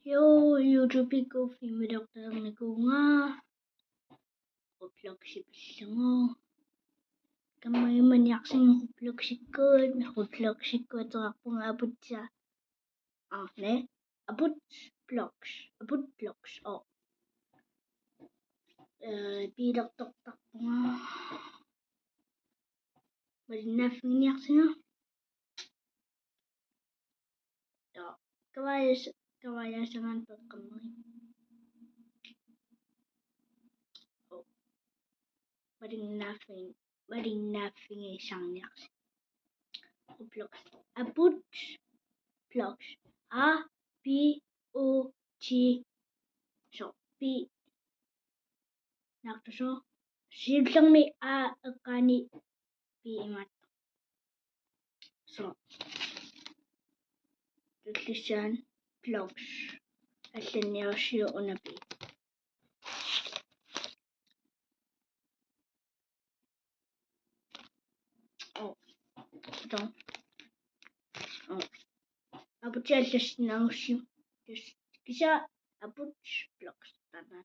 Yo, YouTube ko film doktor ko nga. Kuplog si Pisango. Kamay manyak sing kuplog si kod sa akong abot siya. Ne? Abot vlogs. Oh. Pilak tok nga. Malinaf niyak siya. Yo, kawaya sa ngantot kamay. Oh. Maring nothing isang niyak. Vlogs. Abot vlogs. A-P-O-G. So, P. Nakto so. Sibsang may A-akani. P imat. So. Tulisan vlogs. Asin niya siya una P. Oh. Ito. Oh. Abot siya sa sinang siya. Kisa abot vlogs. Tanan.